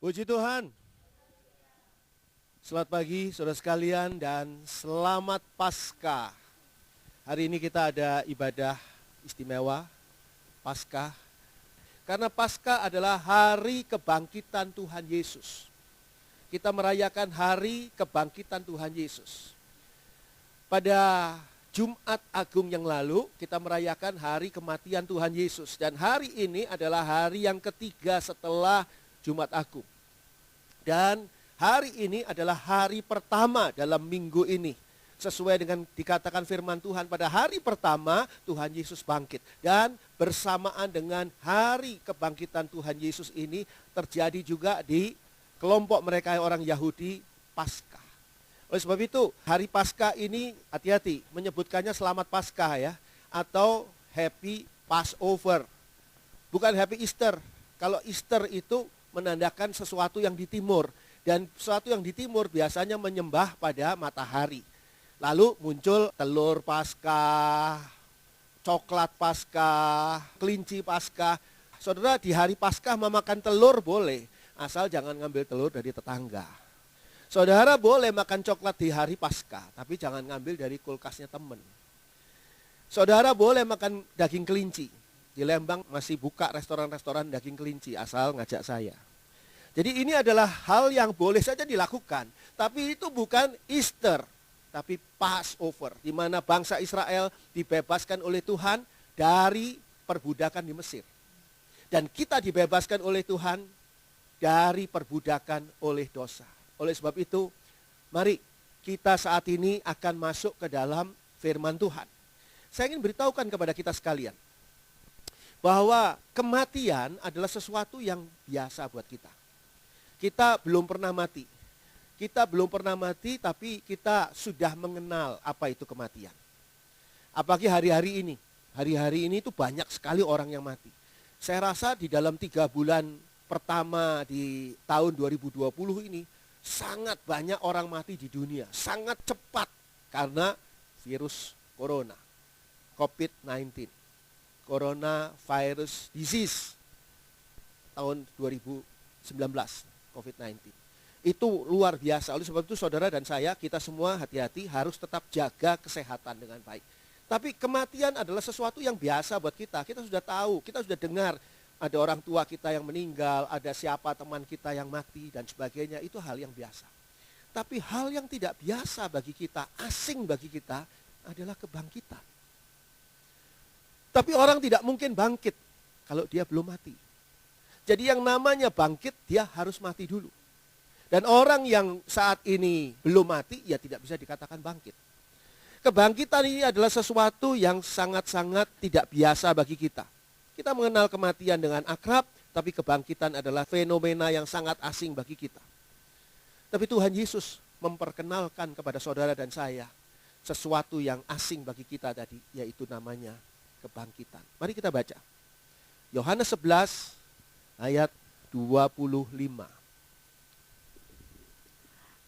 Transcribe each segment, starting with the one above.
Puji Tuhan. Selamat pagi saudara sekalian dan selamat Paskah. Hari ini kita ada ibadah istimewa Paskah. Karena Paskah adalah hari kebangkitan Tuhan Yesus. Kita merayakan hari kebangkitan Tuhan Yesus. Pada Jumat Agung yang lalu kita merayakan hari kematian Tuhan Yesus. Dan hari ini adalah hari yang ketiga setelah Jumat Agung. Dan hari ini adalah hari pertama dalam minggu ini. Sesuai dengan dikatakan firman Tuhan, pada hari pertama Tuhan Yesus bangkit. Dan bersamaan dengan hari kebangkitan Tuhan Yesus ini terjadi juga di kelompok mereka orang Yahudi Paskah. Oleh sebab itu hari Paskah ini hati-hati menyebutkannya selamat Paskah ya. Atau Happy Passover. Bukan Happy Easter. Kalau Easter itu menandakan sesuatu yang di timur. Dan sesuatu yang di timur biasanya menyembah pada matahari. Lalu muncul telur Paskah, coklat Paskah, kelinci Paskah. Saudara, di hari Paskah memakan telur boleh, asal jangan ngambil telur dari tetangga. Saudara boleh makan coklat di hari Paskah, tapi jangan ngambil dari kulkasnya teman. Saudara boleh makan daging kelinci. Di Lembang masih buka restoran-restoran daging kelinci, asal ngajak saya. Jadi ini adalah hal yang boleh saja dilakukan. Tapi itu bukan Easter, tapi Passover. Di mana bangsa Israel dibebaskan oleh Tuhan dari perbudakan di Mesir. Dan kita dibebaskan oleh Tuhan dari perbudakan oleh dosa. Oleh sebab itu, mari kita saat ini akan masuk ke dalam firman Tuhan. Saya ingin beritahukan kepada kita sekalian bahwa kematian adalah sesuatu yang biasa buat kita. Kita belum pernah mati. Kita belum pernah mati tapi kita sudah mengenal apa itu kematian. Apalagi hari-hari ini. Hari-hari ini itu banyak sekali orang yang mati. Saya rasa di dalam 3 bulan pertama di tahun 2020 ini sangat banyak orang mati di dunia. Sangat cepat karena virus corona. COVID-19. Coronavirus disease tahun 2019, COVID-19. Itu luar biasa. Oleh sebab itu saudara dan saya, kita semua hati-hati harus tetap jaga kesehatan dengan baik. Tapi kematian adalah sesuatu yang biasa buat kita. Kita sudah tahu, kita sudah dengar ada orang tua kita yang meninggal, ada siapa teman kita yang mati dan sebagainya. Itu hal yang biasa. Tapi hal yang tidak biasa bagi kita, asing bagi kita adalah kebangkitan. Tapi orang tidak mungkin bangkit kalau dia belum mati. Jadi yang namanya bangkit, dia harus mati dulu. Dan orang yang saat ini belum mati, ya tidak bisa dikatakan bangkit. Kebangkitan ini adalah sesuatu yang sangat-sangat tidak biasa bagi kita. Kita mengenal kematian dengan akrab, tapi kebangkitan adalah fenomena yang sangat asing bagi kita. Tapi Tuhan Yesus memperkenalkan kepada saudara dan saya sesuatu yang asing bagi kita tadi, yaitu namanya kebangkitan. Mari kita baca. Yohanes 11 ayat 25.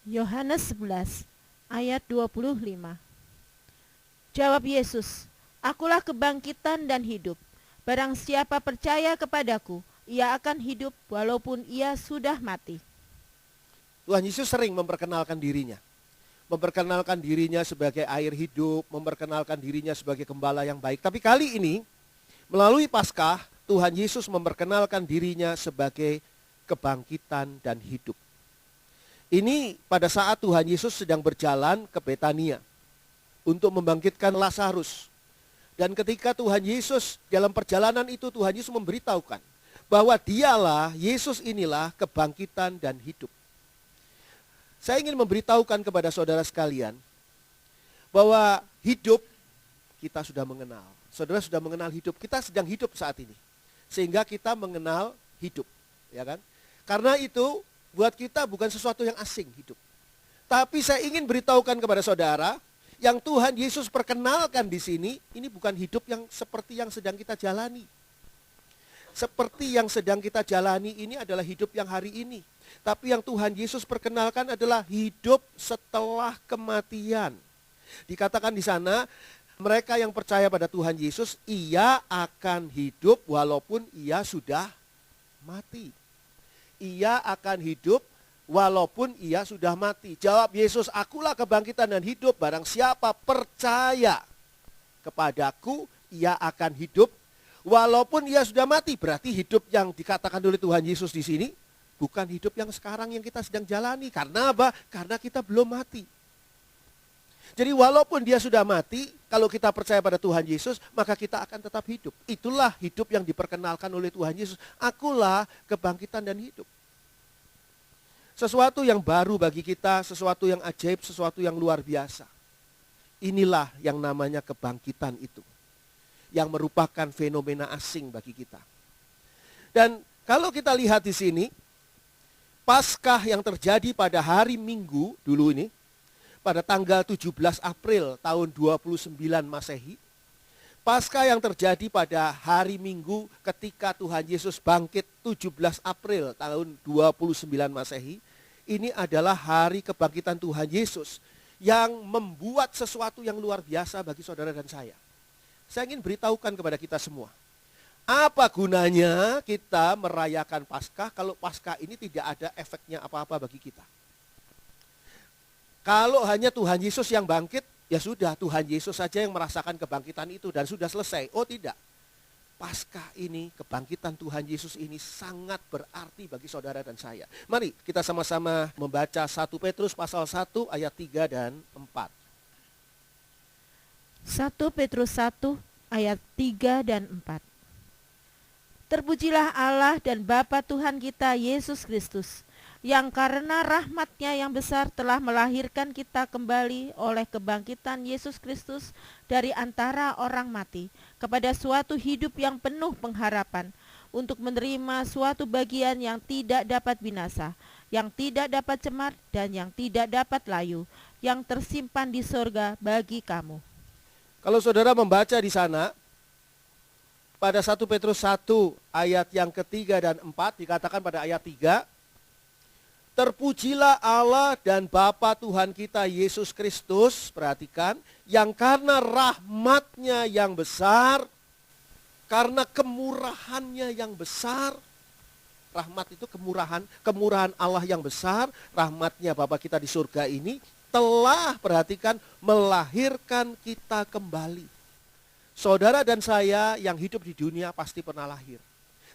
Yohanes 11 ayat 25. Jawab Yesus, "Akulah kebangkitan dan hidup. Barang siapa percaya kepadaku, ia akan hidup walaupun ia sudah mati." Tuhan Yesus sering memperkenalkan dirinya. Memperkenalkan dirinya sebagai air hidup, memperkenalkan dirinya sebagai gembala yang baik. Tapi kali ini, melalui Paskah, Tuhan Yesus memperkenalkan dirinya sebagai kebangkitan dan hidup. Ini pada saat Tuhan Yesus sedang berjalan ke Betania untuk membangkitkan Lazarus. Dan ketika Tuhan Yesus dalam perjalanan itu, Tuhan Yesus memberitahukan bahwa dialah, Yesus inilah kebangkitan dan hidup. Saya ingin memberitahukan kepada saudara sekalian bahwa hidup kita sudah mengenal. Saudara sudah mengenal hidup, kita sedang hidup saat ini. Sehingga kita mengenal hidup, ya kan? Karena itu buat kita bukan sesuatu yang asing hidup. Tapi saya ingin beritahukan kepada saudara, yang Tuhan Yesus perkenalkan di sini, ini bukan hidup yang seperti yang sedang kita jalani. Seperti yang sedang kita jalani ini adalah hidup yang hari ini. Tapi yang Tuhan Yesus perkenalkan adalah hidup setelah kematian. Dikatakan di sana, mereka yang percaya pada Tuhan Yesus, ia akan hidup walaupun ia sudah mati. ia akan hidup walaupun ia sudah mati. Jawab Yesus, akulah kebangkitan dan hidup, barang siapa percaya kepadaku, ia akan hidup walaupun ia sudah mati. Berarti hidup yang dikatakan oleh Tuhan Yesus di sini bukan hidup yang sekarang yang kita sedang jalani. Karena apa? Karena kita belum mati. Jadi walaupun dia sudah mati, kalau kita percaya pada Tuhan Yesus, maka kita akan tetap hidup. Itulah hidup yang diperkenalkan oleh Tuhan Yesus. Akulah kebangkitan dan hidup. Sesuatu yang baru bagi kita, sesuatu yang ajaib, sesuatu yang luar biasa. Inilah yang namanya kebangkitan itu. Yang merupakan fenomena asing bagi kita. Dan kalau kita lihat di sini, Paskah yang terjadi pada hari Minggu dulu ini, pada tanggal 17 April tahun 29 Masehi. Paskah yang terjadi pada hari Minggu ketika Tuhan Yesus bangkit 17 April tahun 29 Masehi. Ini adalah hari kebangkitan Tuhan Yesus yang membuat sesuatu yang luar biasa bagi saudara dan saya. Saya ingin beritahukan kepada kita semua. Apa gunanya kita merayakan Paskah kalau Paskah ini tidak ada efeknya apa-apa bagi kita? Kalau hanya Tuhan Yesus yang bangkit, ya sudah Tuhan Yesus saja yang merasakan kebangkitan itu dan sudah selesai. Oh tidak, Paskah ini, kebangkitan Tuhan Yesus ini sangat berarti bagi saudara dan saya. Mari kita sama-sama membaca 1 Petrus pasal 1 ayat 3 dan 4. 1 Petrus 1 ayat 3 dan 4. Terpujilah Allah dan Bapa Tuhan kita Yesus Kristus, yang karena rahmat-Nya yang besar telah melahirkan kita kembali oleh kebangkitan Yesus Kristus dari antara orang mati kepada suatu hidup yang penuh pengharapan, untuk menerima suatu bagian yang tidak dapat binasa, yang tidak dapat cemar dan yang tidak dapat layu, yang tersimpan di sorga bagi kamu. Kalau saudara membaca di sana, pada 1 Petrus 1 ayat yang ketiga dan 4 dikatakan pada ayat 3, terpujilah Allah dan Bapa Tuhan kita Yesus Kristus, perhatikan, yang karena rahmat-Nya yang besar, karena kemurahan-Nya yang besar, rahmat itu kemurahan Allah yang besar, rahmat-Nya Bapa kita di surga ini, telah, perhatikan, melahirkan kita kembali. Saudara dan saya yang hidup di dunia pasti pernah lahir.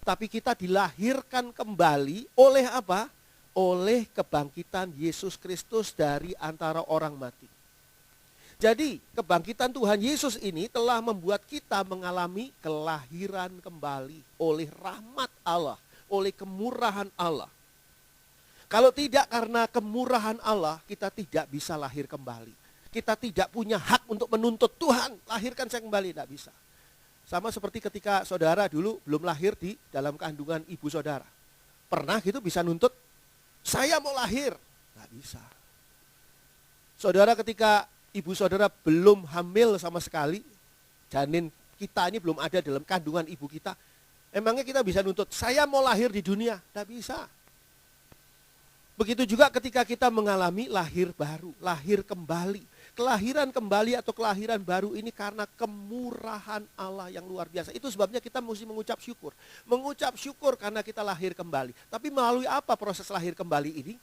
Tapi kita dilahirkan kembali oleh apa? Oleh kebangkitan Yesus Kristus dari antara orang mati. Jadi kebangkitan Tuhan Yesus ini telah membuat kita mengalami kelahiran kembali oleh rahmat Allah, oleh kemurahan Allah. Kalau tidak karena kemurahan Allah, kita tidak bisa lahir kembali. Kita tidak punya hak untuk menuntut Tuhan, lahirkan saya kembali, tidak bisa. Sama seperti ketika saudara dulu belum lahir di dalam kandungan ibu saudara. Pernah gitu bisa nuntut? Saya mau lahir, nggak bisa. Saudara ketika ibu saudara belum hamil sama sekali, janin kita ini belum ada dalam kandungan ibu kita, emangnya kita bisa nuntut, saya mau lahir di dunia? Nggak bisa. Begitu juga ketika kita mengalami lahir baru, lahir kembali. Kelahiran kembali atau kelahiran baru ini karena kemurahan Allah yang luar biasa. Itu sebabnya kita mesti mengucap syukur. Mengucap syukur karena kita lahir kembali. Tapi melalui apa proses lahir kembali ini?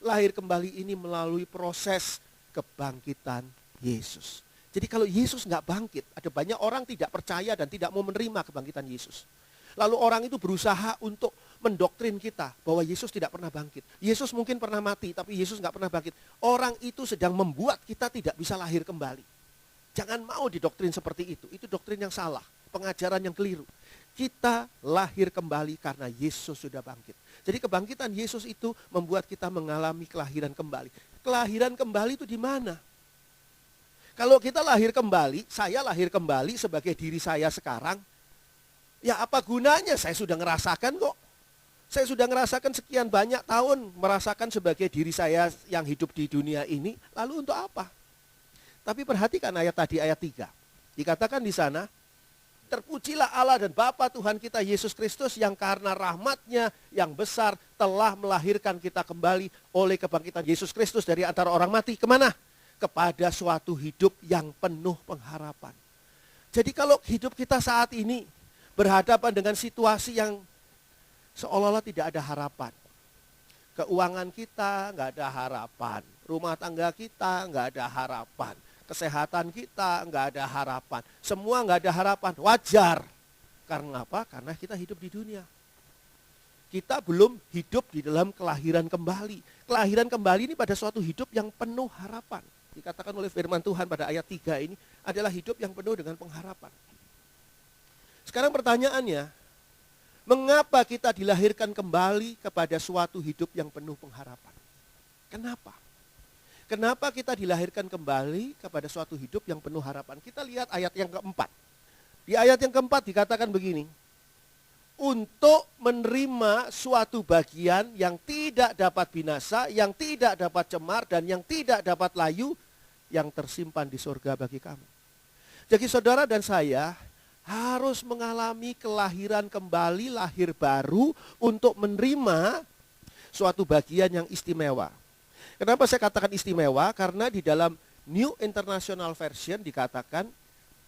Lahir kembali ini melalui proses kebangkitan Yesus. Jadi kalau Yesus nggak bangkit, ada banyak orang tidak percaya dan tidak mau menerima kebangkitan Yesus. Lalu orang itu berusaha untuk mendoktrin kita bahwa Yesus tidak pernah bangkit. Yesus mungkin pernah mati, tapi Yesus nggak pernah bangkit. Orang itu sedang membuat kita tidak bisa lahir kembali. Jangan mau didoktrin seperti itu. Itu doktrin yang salah, pengajaran yang keliru. Kita lahir kembali karena Yesus sudah bangkit. Jadi kebangkitan Yesus itu membuat kita mengalami kelahiran kembali. Kelahiran kembali itu di mana? Kalau kita lahir kembali, saya lahir kembali sebagai diri saya sekarang, ya apa gunanya? Saya sudah ngerasakan kok. Saya sudah ngerasakan sekian banyak tahun merasakan sebagai diri saya yang hidup di dunia ini. Lalu untuk apa? Tapi perhatikan ayat tadi, ayat 3. Dikatakan di sana, terpujilah Allah dan Bapa Tuhan kita Yesus Kristus yang karena rahmat-Nya yang besar telah melahirkan kita kembali oleh kebangkitan Yesus Kristus dari antara orang mati. Kemana? Kepada suatu hidup yang penuh pengharapan. Jadi kalau hidup kita saat ini berhadapan dengan situasi yang seolah-olah tidak ada harapan. Keuangan kita nggak ada harapan. Rumah tangga kita nggak ada harapan. Kesehatan kita nggak ada harapan. Semua nggak ada harapan. Wajar. Karena apa? Karena kita hidup di dunia. Kita belum hidup di dalam kelahiran kembali. Kelahiran kembali ini pada suatu hidup yang penuh harapan. Dikatakan oleh firman Tuhan pada ayat 3 ini adalah hidup yang penuh dengan pengharapan. Sekarang pertanyaannya, mengapa kita dilahirkan kembali kepada suatu hidup yang penuh pengharapan? Kenapa? Kenapa kita dilahirkan kembali kepada suatu hidup yang penuh harapan? Kita lihat ayat yang keempat. Di ayat yang keempat dikatakan begini, untuk menerima suatu bagian yang tidak dapat binasa, yang tidak dapat cemar, dan yang tidak dapat layu, yang tersimpan di surga bagi kamu. Jadi saudara dan saya harus mengalami kelahiran kembali, lahir baru untuk menerima suatu bagian yang istimewa. Kenapa saya katakan istimewa? Karena di dalam New International Version dikatakan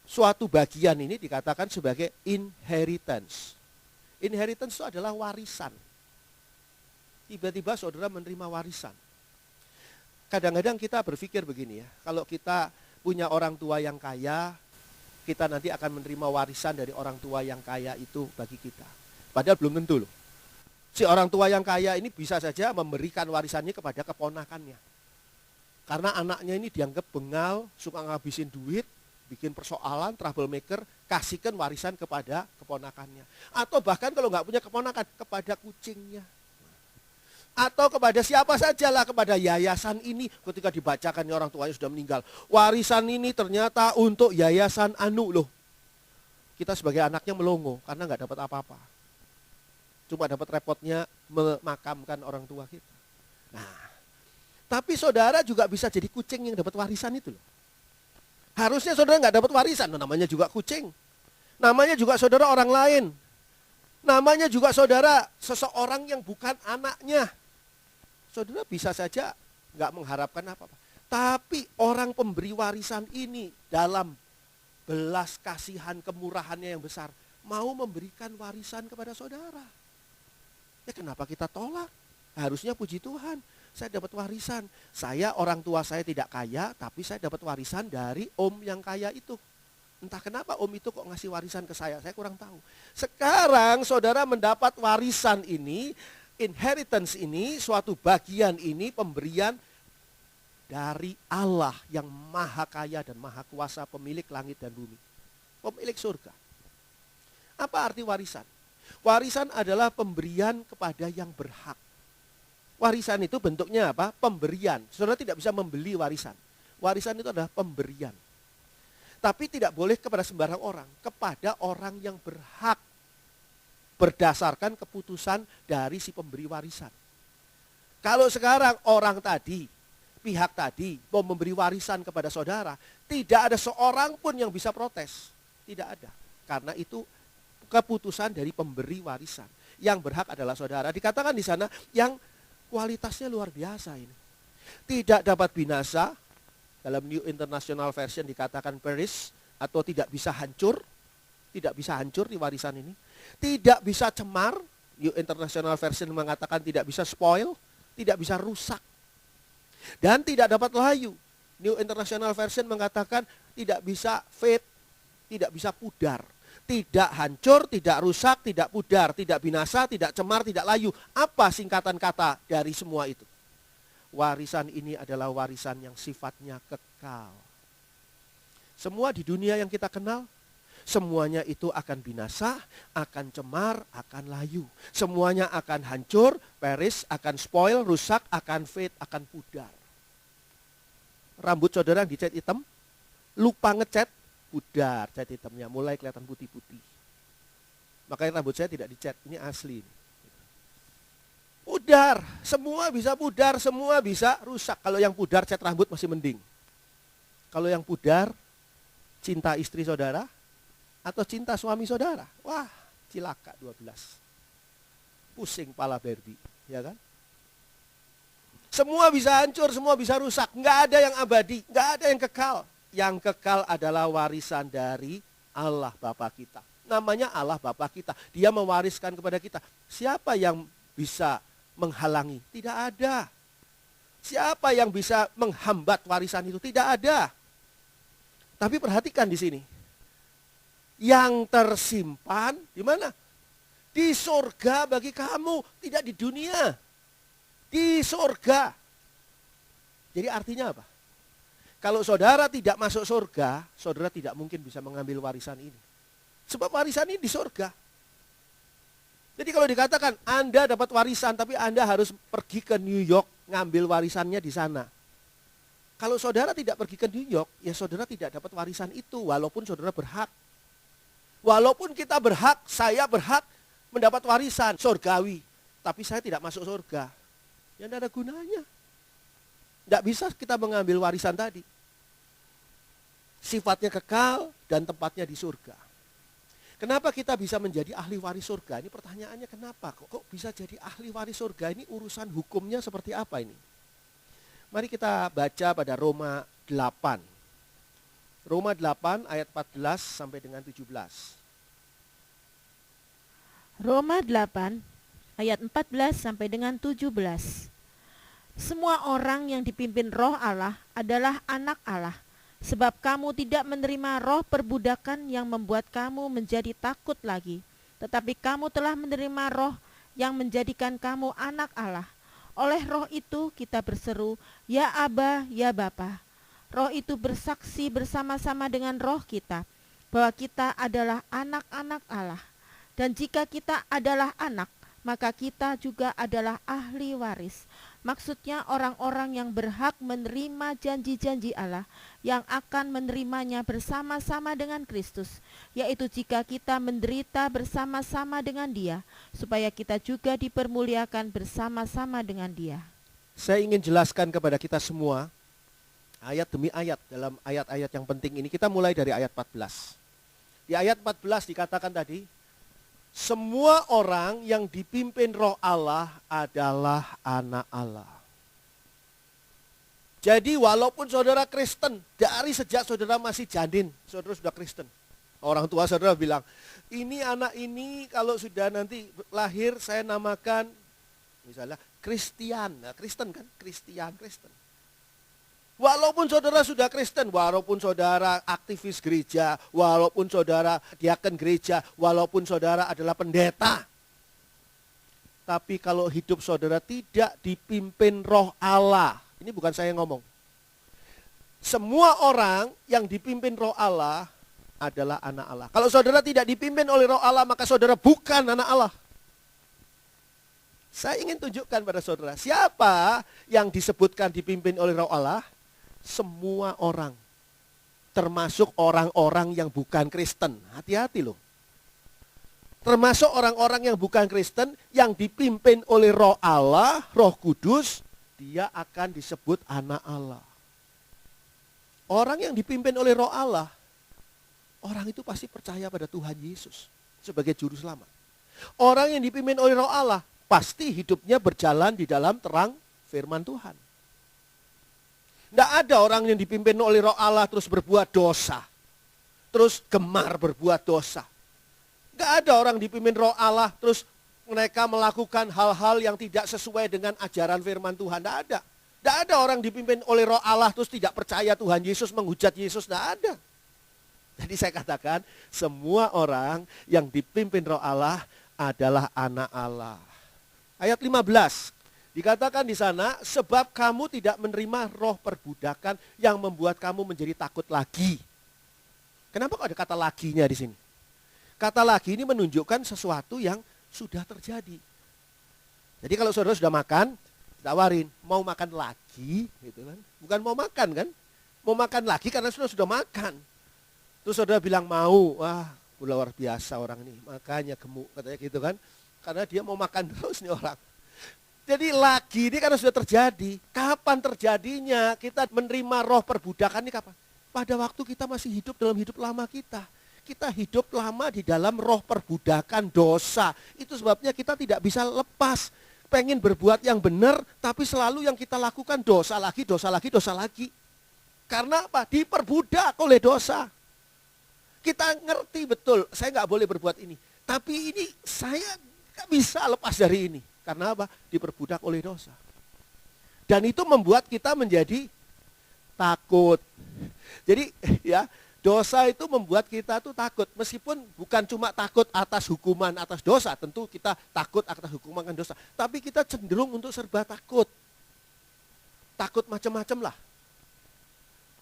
suatu bagian ini dikatakan sebagai inheritance. Inheritance itu adalah warisan. Tiba-tiba saudara menerima warisan. Kadang-kadang kita berpikir begini ya, kalau kita punya orang tua yang kaya, kita nanti akan menerima warisan dari orang tua yang kaya itu bagi kita. Padahal belum tentu loh. Si orang tua yang kaya ini bisa saja memberikan warisannya kepada keponakannya. Karena anaknya ini dianggap bengal, suka ngabisin duit, bikin persoalan, troublemaker, kasihkan warisan kepada keponakannya. Atau bahkan kalau nggak punya keponakan, kepada kucingnya. Atau kepada siapa sajalah, kepada yayasan ini ketika dibacakan orang tuanya sudah meninggal. Warisan ini ternyata untuk yayasan anu loh. Kita sebagai anaknya melongo karena nggak dapat apa-apa. Cuma dapat repotnya memakamkan orang tua kita. Nah, tapi saudara juga bisa jadi kucing yang dapat warisan itu loh. Harusnya saudara nggak dapat warisan, namanya juga kucing. Namanya juga saudara orang lain. Namanya juga saudara seseorang yang bukan anaknya. Saudara bisa saja nggak mengharapkan apa-apa. Tapi orang pemberi warisan ini dalam belas kasihan kemurahannya yang besar mau memberikan warisan kepada saudara. Ya kenapa kita tolak? Harusnya puji Tuhan, saya dapat warisan. Saya orang tua saya tidak kaya, tapi saya dapat warisan dari om yang kaya itu. Entah kenapa om itu kok ngasih warisan ke saya kurang tahu. Sekarang saudara mendapat warisan ini, inheritance ini, suatu bagian ini, pemberian dari Allah yang maha kaya dan maha kuasa, pemilik langit dan bumi. Pemilik surga. Apa arti warisan? Warisan adalah pemberian kepada yang berhak. Warisan itu bentuknya apa? Pemberian. Saudara tidak bisa membeli warisan. Warisan itu adalah pemberian. Tapi tidak boleh kepada sembarang orang, kepada orang yang berhak berdasarkan keputusan dari si pemberi warisan. Kalau sekarang orang tadi, pihak tadi mau memberi warisan kepada saudara, tidak ada seorang pun yang bisa protes. Tidak ada. Karena itu keputusan dari pemberi warisan. Yang berhak adalah saudara. Dikatakan di sana yang kualitasnya luar biasa ini. Tidak dapat binasa, dalam New International Version dikatakan perish, atau tidak bisa hancur. Tidak bisa hancur di warisan ini. Tidak bisa cemar, New International Version mengatakan tidak bisa spoil, tidak bisa rusak. Dan tidak dapat layu. New International Version mengatakan tidak bisa fade, tidak bisa pudar. Tidak hancur, tidak rusak, tidak pudar, tidak binasa, tidak cemar, tidak layu. Apa singkatan kata dari semua itu? Warisan ini adalah warisan yang sifatnya kekal. Semua di dunia yang kita kenal, semuanya itu akan binasa, akan cemar, akan layu. Semuanya akan hancur, perish, akan spoil, rusak, akan fade, akan pudar. Rambut saudara yang dicat hitam, lupa ngecat, pudar cat hitamnya, mulai kelihatan putih-putih. Makanya rambut saya tidak dicat, ini asli. Pudar, semua bisa pudar, semua bisa rusak. Kalau yang pudar cat rambut masih mending. Kalau yang pudar, cinta istri saudara, atau cinta suami saudara, wah cilaka 12. Pusing pala Barbie, ya kan? Semua bisa hancur, semua bisa rusak, nggak ada yang abadi, nggak ada yang kekal. Yang kekal adalah warisan dari Allah Bapa kita. Namanya Allah Bapa kita. Dia mewariskan kepada kita. Siapa yang bisa menghalangi? Tidak ada. Siapa yang bisa menghambat warisan itu? Tidak ada. Tapi perhatikan di sini. Yang tersimpan di mana? Di surga bagi kamu, tidak di dunia. Di surga. Jadi artinya apa? Kalau saudara tidak masuk surga, saudara tidak mungkin bisa mengambil warisan ini. Sebab warisan ini di surga. Jadi kalau dikatakan Anda dapat warisan tapi Anda harus pergi ke New York ngambil warisannya di sana. Kalau saudara tidak pergi ke New York, ya saudara tidak dapat warisan itu walaupun saudara berhak. Walaupun kita berhak, saya berhak mendapat warisan surgawi, tapi saya tidak masuk surga. Ya tidak ada gunanya. Tidak bisa kita mengambil warisan tadi. Sifatnya kekal dan tempatnya di surga. Kenapa kita bisa menjadi ahli waris surga? Ini pertanyaannya kenapa? Kok bisa jadi ahli waris surga? Ini urusan hukumnya seperti apa ini? Mari kita baca pada Roma 8. Roma 8 ayat 14 sampai dengan 17. Roma 8 ayat 14 sampai dengan 17. Semua orang yang dipimpin Roh Allah adalah anak Allah. Sebab kamu tidak menerima roh perbudakan yang membuat kamu menjadi takut lagi, tetapi kamu telah menerima roh yang menjadikan kamu anak Allah. Oleh roh itu kita berseru, ya Aba, ya Bapa. Roh itu bersaksi bersama-sama dengan roh kita, bahwa kita adalah anak-anak Allah. Dan jika kita adalah anak, maka kita juga adalah ahli waris. Maksudnya orang-orang yang berhak menerima janji-janji Allah yang akan menerimanya bersama-sama dengan Kristus, yaitu jika kita menderita bersama-sama dengan Dia, supaya kita juga dipermuliakan bersama-sama dengan Dia. Saya ingin jelaskan kepada kita semua, ayat demi ayat, dalam ayat-ayat yang penting ini, kita mulai dari ayat 14. Di ayat 14 dikatakan tadi, semua orang yang dipimpin Roh Allah adalah anak Allah. Jadi walaupun saudara Kristen, dari sejak saudara masih janin, saudara sudah Kristen. Orang tua saudara bilang, ini anak ini kalau sudah nanti lahir saya namakan, misalnya Kristian, nah, Kristen kan, Kristen. Walaupun saudara sudah Kristen, walaupun saudara aktivis gereja, walaupun saudara diaken gereja, walaupun saudara adalah pendeta. Tapi kalau hidup saudara tidak dipimpin Roh Allah, ini bukan saya yang ngomong. Semua orang yang dipimpin Roh Allah adalah anak Allah. Kalau saudara tidak dipimpin oleh Roh Allah, maka saudara bukan anak Allah. Saya ingin tunjukkan pada saudara, siapa yang disebutkan dipimpin oleh Roh Allah? Semua orang, termasuk orang-orang yang bukan Kristen. Hati-hati loh. Termasuk orang-orang yang bukan Kristen, yang dipimpin oleh Roh Allah, Roh Kudus, dia akan disebut anak Allah. Orang yang dipimpin oleh Roh Allah, orang itu pasti percaya pada Tuhan Yesus sebagai juru selamat. Orang yang dipimpin oleh Roh Allah, pasti hidupnya berjalan di dalam terang firman Tuhan. Tidak ada orang yang dipimpin oleh Roh Allah terus berbuat dosa. Terus gemar berbuat dosa. Tidak ada orang dipimpin Roh Allah terus mereka melakukan hal-hal yang tidak sesuai dengan ajaran firman Tuhan. Tidak ada. Tidak ada orang dipimpin oleh Roh Allah terus tidak percaya Tuhan Yesus, menghujat Yesus. Tidak ada. Jadi saya katakan semua orang yang dipimpin Roh Allah adalah anak Allah. Ayat 15. Dikatakan di sana, sebab kamu tidak menerima roh perbudakan yang membuat kamu menjadi takut lagi. Kenapa kok ada kata laginya di sini? Kata lagi ini menunjukkan sesuatu yang sudah terjadi. Jadi kalau saudara sudah makan, tawarin, mau makan lagi, gitu kan? Bukan mau makan kan? Mau makan lagi karena sudah makan. Terus saudara bilang mau, wah luar biasa orang ini, makanya gemuk katanya gitu kan? Karena dia mau makan terus nih orang. Jadi lagi ini karena sudah terjadi. Kapan terjadinya kita menerima roh perbudakan ini kapan? Pada waktu kita masih hidup dalam hidup lama kita. Kita hidup lama di dalam roh perbudakan dosa. Itu sebabnya kita tidak bisa lepas. Pengen berbuat yang benar, tapi selalu yang kita lakukan dosa lagi, dosa lagi, dosa lagi. Karena apa? Diperbudak oleh dosa. Kita ngerti betul, saya nggak boleh berbuat ini. Tapi ini saya nggak bisa lepas dari ini. Karena apa? Diperbudak oleh dosa. Dan itu membuat kita menjadi takut. Jadi ya, dosa itu membuat kita tuh takut. Meskipun bukan cuma takut atas hukuman atas dosa, tentu kita takut atas hukuman dosa. Tapi kita cenderung untuk serba takut. Takut macam-macam lah.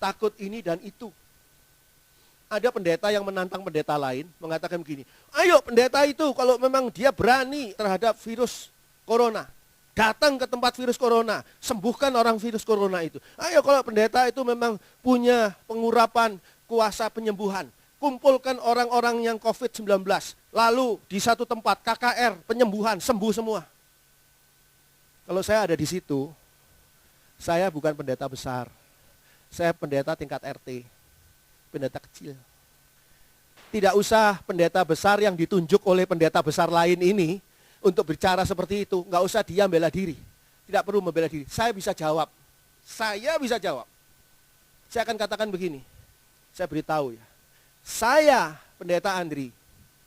Takut ini dan itu. Ada pendeta yang menantang pendeta lain, mengatakan begini, ayo pendeta itu kalau memang dia berani terhadap virus corona, datang ke tempat virus corona, sembuhkan orang virus corona itu. Ayo kalau pendeta itu memang punya pengurapan kuasa penyembuhan, kumpulkan orang-orang yang COVID-19, lalu di satu tempat KKR, penyembuhan, sembuh semua. Kalau saya ada di situ, saya bukan pendeta besar, saya pendeta tingkat RT. Pendeta kecil. Tidak usah pendeta besar yang ditunjuk oleh pendeta besar lain ini untuk bicara seperti itu. Nggak usah dia bela diri. Tidak perlu membela diri. Saya bisa jawab. Saya bisa jawab. Saya akan katakan begini. Saya beritahu ya. Saya pendeta Andri.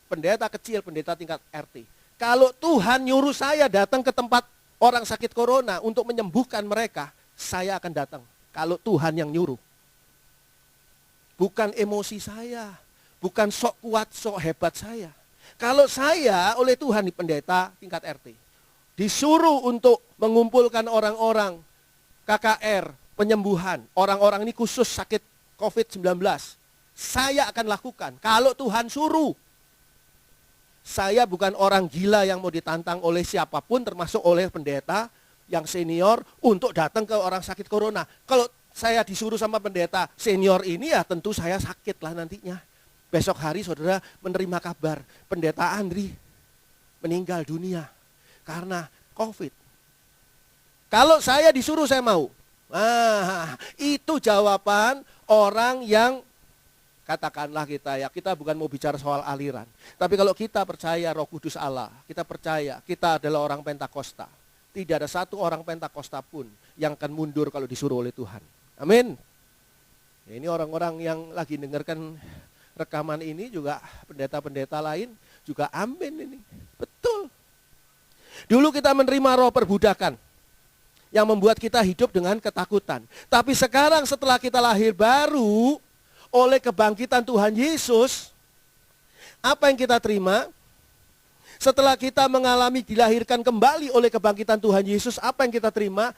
Pendeta kecil, pendeta tingkat RT. Kalau Tuhan nyuruh saya datang ke tempat orang sakit corona untuk menyembuhkan mereka, saya akan datang. Kalau Tuhan yang nyuruh. Bukan emosi saya, bukan sok kuat, sok hebat saya. Kalau saya oleh Tuhan di pendeta tingkat RT, disuruh untuk mengumpulkan orang-orang KKR, penyembuhan, orang-orang ini khusus sakit COVID-19, saya akan lakukan. Kalau Tuhan suruh, saya bukan orang gila yang mau ditantang oleh siapapun, termasuk oleh pendeta yang senior untuk datang ke orang sakit corona. Kalau saya disuruh sama pendeta senior ini ya tentu saya sakit lah nantinya. Besok hari saudara menerima kabar pendeta Andri meninggal dunia karena COVID. Kalau saya disuruh saya mau. Nah, itu jawaban orang yang katakanlah kita bukan mau bicara soal aliran. Tapi kalau kita percaya Roh Kudus Allah, kita percaya kita adalah orang Pentakosta. Tidak ada satu orang Pentakosta pun yang akan mundur kalau disuruh oleh Tuhan. Amin. Ini orang-orang yang lagi dengarkan rekaman ini juga pendeta-pendeta lain juga amin ini. Betul. Dulu kita menerima roh perbudakan yang membuat kita hidup dengan ketakutan. Tapi sekarang setelah kita lahir baru oleh kebangkitan Tuhan Yesus, apa yang kita terima? Setelah kita mengalami dilahirkan kembali oleh kebangkitan Tuhan Yesus, apa yang kita terima?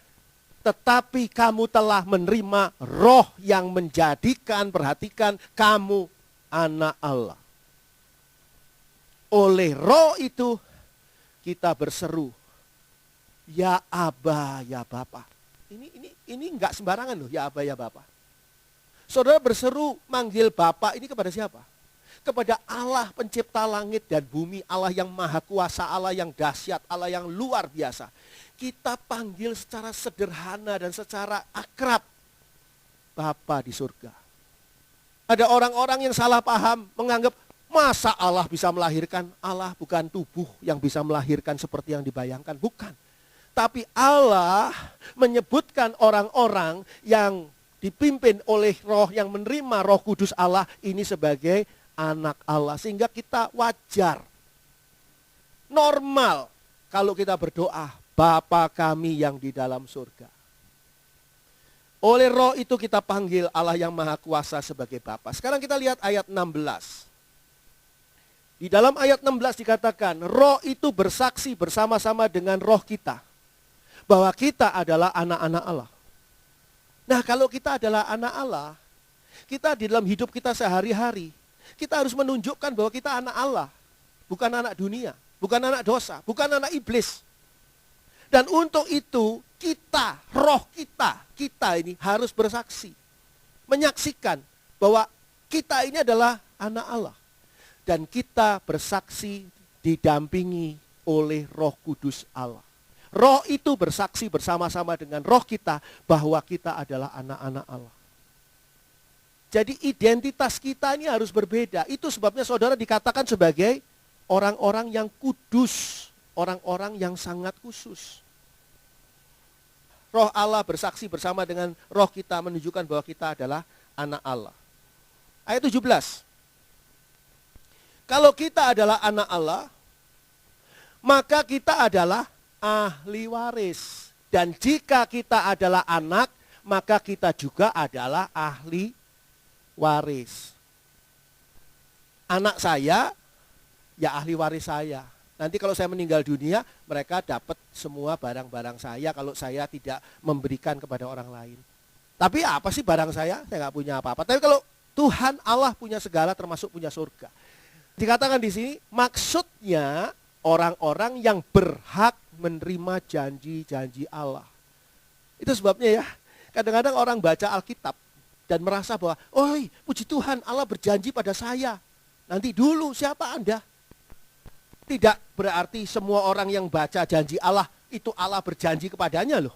Tetapi kamu telah menerima roh yang menjadikan, perhatikan, kamu anak Allah. Oleh roh itu kita berseru, ya Aba, ya Bapa. Ini enggak sembarangan loh, ya Aba, ya Bapa. Saudara berseru manggil Bapa ini kepada siapa? Kepada Allah pencipta langit dan bumi, Allah yang maha kuasa, Allah yang dahsyat, Allah yang luar biasa. Kita panggil secara sederhana dan secara akrab, Bapa di surga. Ada orang-orang yang salah paham, menganggap masa Allah bisa melahirkan? Allah bukan tubuh yang bisa melahirkan seperti yang dibayangkan, bukan. Tapi Allah menyebutkan orang-orang yang dipimpin oleh roh, yang menerima Roh Kudus Allah ini sebagai anak Allah. Sehingga kita wajar, normal kalau kita berdoa, Bapa kami yang di dalam surga. Oleh roh itu kita panggil Allah yang maha kuasa sebagai Bapa. Sekarang kita lihat ayat 16. Di dalam ayat 16 dikatakan, roh itu bersaksi bersama-sama dengan roh kita, bahwa kita adalah anak-anak Allah. Nah, kalau kita adalah anak Allah, kita di dalam hidup kita sehari-hari, kita harus menunjukkan bahwa kita anak Allah, bukan anak dunia, bukan anak dosa, bukan anak iblis. Dan untuk itu kita, roh kita ini harus bersaksi. Menyaksikan bahwa kita ini adalah anak Allah. Dan kita bersaksi didampingi oleh Roh Kudus Allah. Roh itu bersaksi bersama-sama dengan roh kita bahwa kita adalah anak-anak Allah. Jadi identitas kita ini harus berbeda. Itu sebabnya saudara dikatakan sebagai orang-orang yang kudus, orang-orang yang sangat khusus. Roh Allah bersaksi bersama dengan roh kita menunjukkan bahwa kita adalah anak Allah. Ayat 17. Kalau kita adalah anak Allah, maka kita adalah ahli waris. Dan jika kita adalah anak, maka kita juga adalah ahli waris. Anak saya, ya ahli waris saya. Nanti kalau saya meninggal dunia, mereka dapat semua barang-barang saya kalau saya tidak memberikan kepada orang lain. Tapi apa sih barang saya? Saya nggak punya apa-apa. Tapi kalau Tuhan Allah punya segala termasuk punya surga. Dikatakan di sini maksudnya orang-orang yang berhak menerima janji-janji Allah. Itu sebabnya ya, kadang-kadang orang baca Alkitab dan merasa bahwa, "Oh, puji Tuhan, Allah berjanji pada saya." Nanti dulu siapa Anda? Tidak berarti semua orang yang baca janji Allah, itu Allah berjanji kepadanya loh.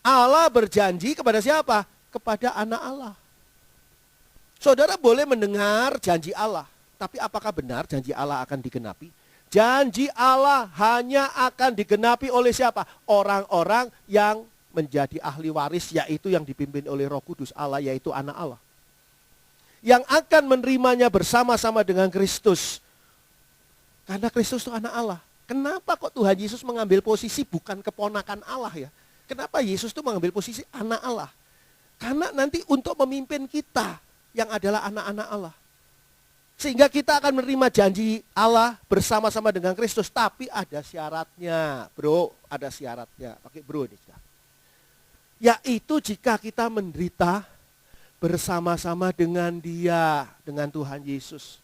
Allah berjanji kepada siapa? Kepada anak Allah. Saudara boleh mendengar janji Allah, tapi apakah benar janji Allah akan digenapi? Janji Allah hanya akan digenapi oleh siapa? Orang-orang yang menjadi ahli waris, yaitu yang dipimpin oleh Roh Kudus Allah, yaitu anak Allah. Yang akan menerimanya bersama-sama dengan Kristus. Karena Kristus itu anak Allah. Kenapa kok Tuhan Yesus mengambil posisi bukan keponakan Allah ya? Kenapa Yesus itu mengambil posisi anak Allah? Karena nanti untuk memimpin kita yang adalah anak-anak Allah. Sehingga kita akan menerima janji Allah bersama-sama dengan Kristus. Tapi ada syaratnya, bro. Ada syaratnya. Pakai bro ini. Yaitu jika kita menderita bersama-sama dengan Dia, dengan Tuhan Yesus.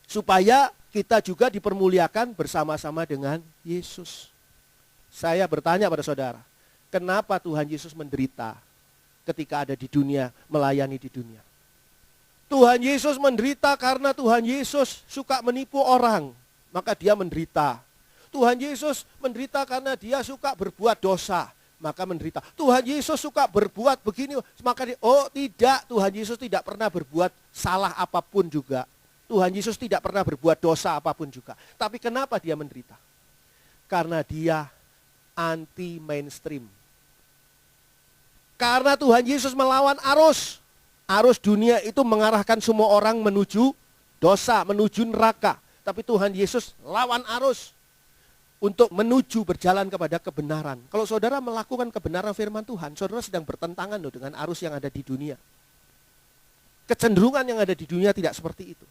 Supaya kita juga dipermuliakan bersama-sama dengan Yesus. Saya bertanya pada saudara, kenapa Tuhan Yesus menderita ketika ada di dunia, melayani di dunia? Tuhan Yesus menderita karena Tuhan Yesus suka menipu orang, maka dia menderita. Tuhan Yesus menderita karena dia suka berbuat dosa, maka menderita. Tuhan Yesus suka berbuat begini, maka tidak, Tuhan Yesus tidak pernah berbuat salah apapun juga. Tuhan Yesus tidak pernah berbuat dosa apapun juga. Tapi kenapa dia menderita? Karena dia anti mainstream. Karena Tuhan Yesus melawan arus. Arus dunia itu mengarahkan semua orang menuju dosa, menuju neraka. Tapi Tuhan Yesus lawan arus untuk menuju berjalan kepada kebenaran. Kalau saudara melakukan kebenaran firman Tuhan, saudara sedang bertentangan loh dengan arus yang ada di dunia. Kecenderungan yang ada di dunia tidak seperti itu.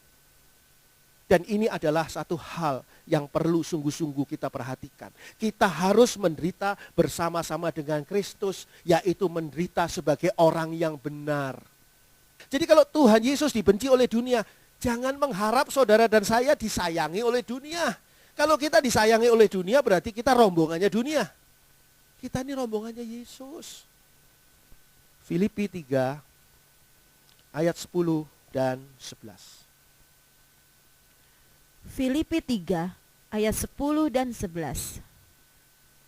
Dan ini adalah satu hal yang perlu sungguh-sungguh kita perhatikan. Kita harus menderita bersama-sama dengan Kristus, yaitu menderita sebagai orang yang benar. Jadi kalau Tuhan Yesus dibenci oleh dunia, jangan mengharap saudara dan saya disayangi oleh dunia. Kalau kita disayangi oleh dunia berarti kita rombongannya dunia. Kita ini rombongannya Yesus. Filipi 3 ayat 10 dan 11. Filipi 3 ayat 10 dan 11.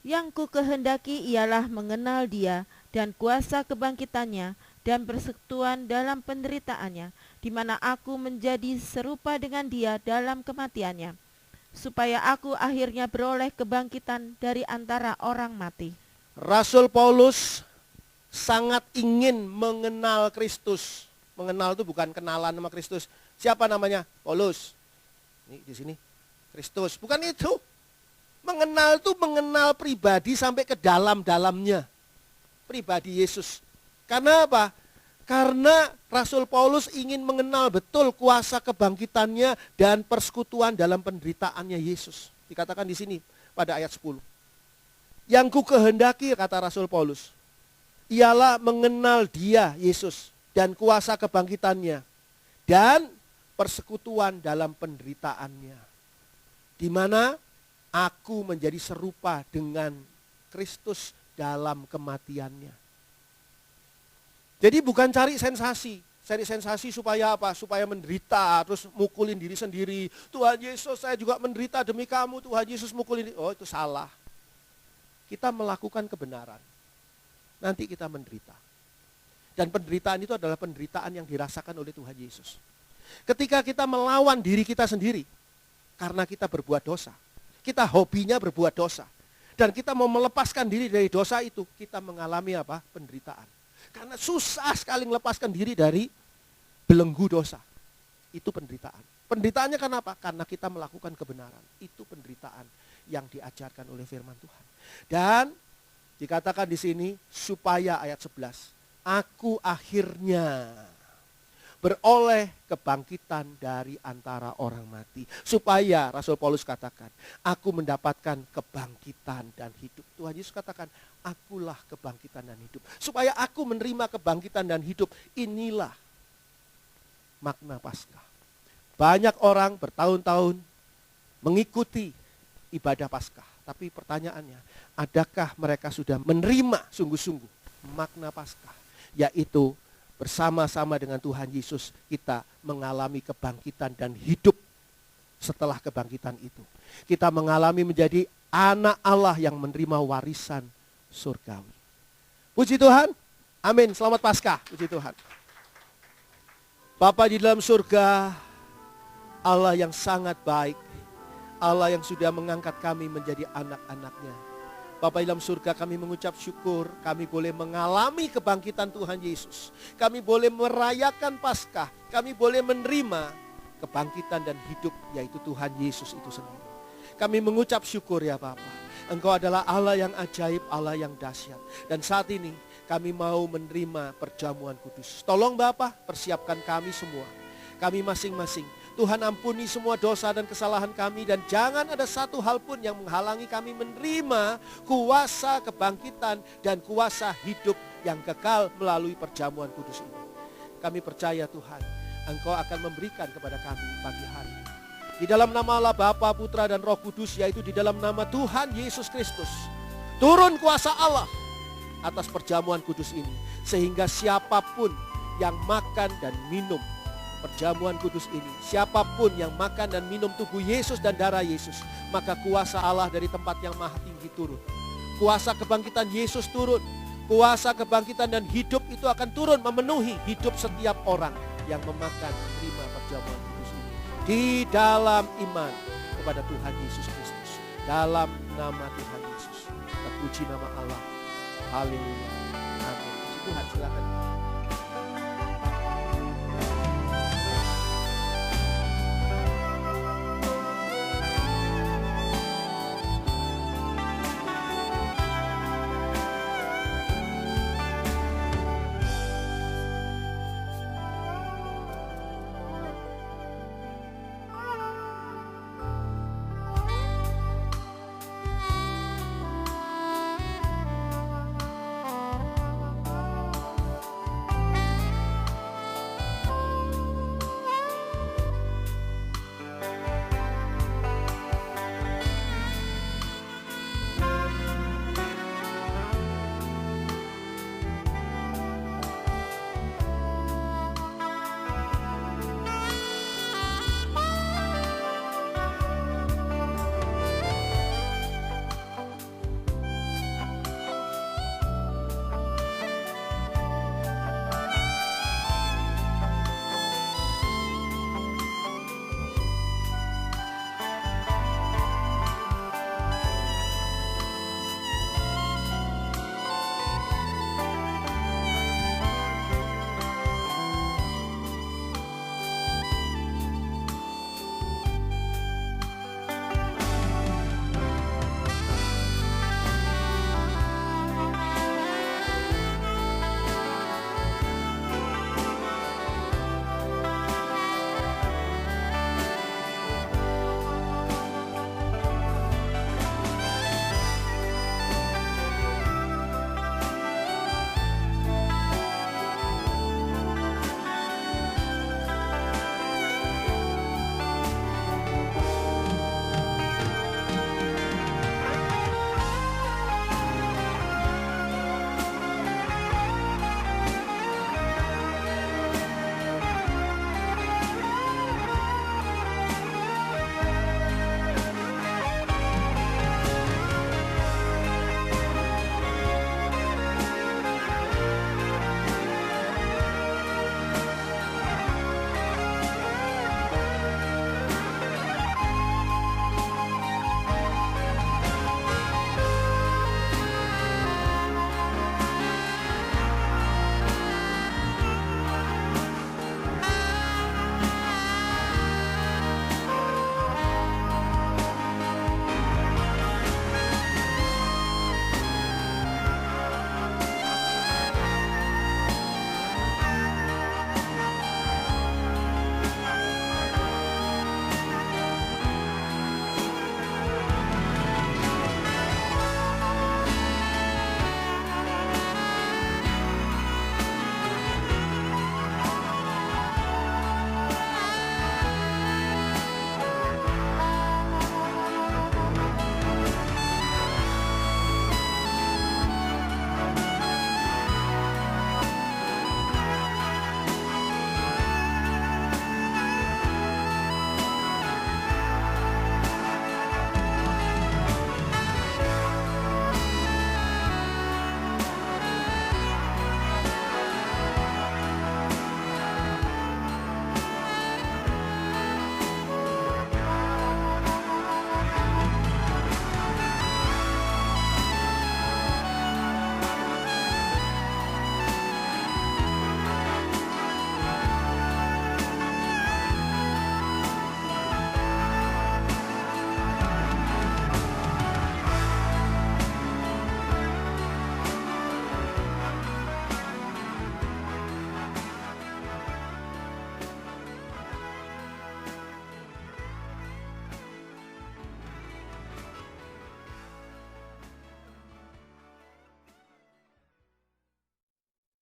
Yang ku kehendaki ialah mengenal Dia dan kuasa kebangkitannya dan persekutuan dalam penderitaannya, di mana aku menjadi serupa dengan Dia dalam kematiannya, supaya aku akhirnya beroleh kebangkitan dari antara orang mati. Rasul Paulus sangat ingin mengenal Kristus. Mengenal itu bukan kenalan sama Kristus. Siapa namanya? Paulus. Ini di sini Kristus. Bukan itu. Mengenal itu mengenal pribadi sampai ke dalam-dalamnya. Pribadi Yesus. Karena apa? Karena Rasul Paulus ingin mengenal betul kuasa kebangkitannya dan persekutuan dalam penderitaannya Yesus. Dikatakan di sini pada ayat 10. Yang ku kehendaki, kata Rasul Paulus, ialah mengenal Dia, Yesus, dan kuasa kebangkitannya dan persekutuan dalam penderitaannya. Di mana aku menjadi serupa dengan Kristus dalam kematiannya. Jadi bukan cari sensasi. Cari sensasi supaya apa? Supaya menderita, terus mukulin diri sendiri. Tuhan Yesus, saya juga menderita demi kamu. Tuhan Yesus mukulin diri. Oh, itu salah. Kita melakukan kebenaran. Nanti kita menderita. Dan penderitaan itu adalah penderitaan yang dirasakan oleh Tuhan Yesus. Ketika kita melawan diri kita sendiri, karena kita berbuat dosa. Kita hobinya berbuat dosa. Dan kita mau melepaskan diri dari dosa itu, kita mengalami apa? Penderitaan. Karena susah sekali melepaskan diri dari belenggu dosa. Itu penderitaan. Penderitaannya kenapa? Karena kita melakukan kebenaran. Itu penderitaan. yang diajarkan oleh firman Tuhan. Dan dikatakan di sini supaya ayat 11, aku akhirnya beroleh kebangkitan dari antara orang mati. Supaya Rasul Paulus katakan, aku mendapatkan kebangkitan dan hidup. Tuhan Yesus katakan, akulah kebangkitan dan hidup. Supaya aku menerima kebangkitan dan hidup. Inilah makna Paskah. Banyak orang bertahun-tahun mengikuti ibadah Paskah. Tapi pertanyaannya, adakah mereka sudah menerima sungguh-sungguh makna Paskah? Yaitu bersama-sama dengan Tuhan Yesus kita mengalami kebangkitan dan hidup setelah kebangkitan itu. Kita mengalami menjadi anak Allah yang menerima warisan surgawi. Puji Tuhan. Amin. Selamat Paskah. Puji Tuhan. Bapa di dalam surga, Allah yang sangat baik. Allah yang sudah mengangkat kami menjadi anak-anak-Nya. Bapa dalam surga, kami mengucap syukur, kami boleh mengalami kebangkitan Tuhan Yesus. Kami boleh merayakan Paskah, kami boleh menerima kebangkitan dan hidup, yaitu Tuhan Yesus itu sendiri. Kami mengucap syukur ya Bapa. Engkau adalah Allah yang ajaib, Allah yang dahsyat. Dan saat ini kami mau menerima perjamuan kudus. Tolong Bapa, persiapkan kami semua. Kami masing-masing. Tuhan ampuni semua dosa dan kesalahan kami, dan jangan ada satu hal pun yang menghalangi kami menerima kuasa kebangkitan dan kuasa hidup yang kekal melalui perjamuan kudus ini. Kami percaya Tuhan, Engkau akan memberikan kepada kami pagi hari ini. Di dalam nama Allah Bapa, Putra dan Roh Kudus, yaitu di dalam nama Tuhan Yesus Kristus. Turun kuasa Allah atas perjamuan kudus ini, sehingga siapapun yang makan dan minum perjamuan kudus ini, siapapun yang makan dan minum tubuh Yesus dan darah Yesus, maka kuasa Allah dari tempat yang maha tinggi turun. Kuasa kebangkitan Yesus turun. Kuasa kebangkitan dan hidup itu akan turun memenuhi hidup setiap orang yang memakan menerima perjamuan kudus ini. Di dalam iman kepada Tuhan Yesus Kristus. Dalam nama Tuhan Yesus. Terpuji nama Allah. Haleluya. Amin. Puji Tuhan, silakan.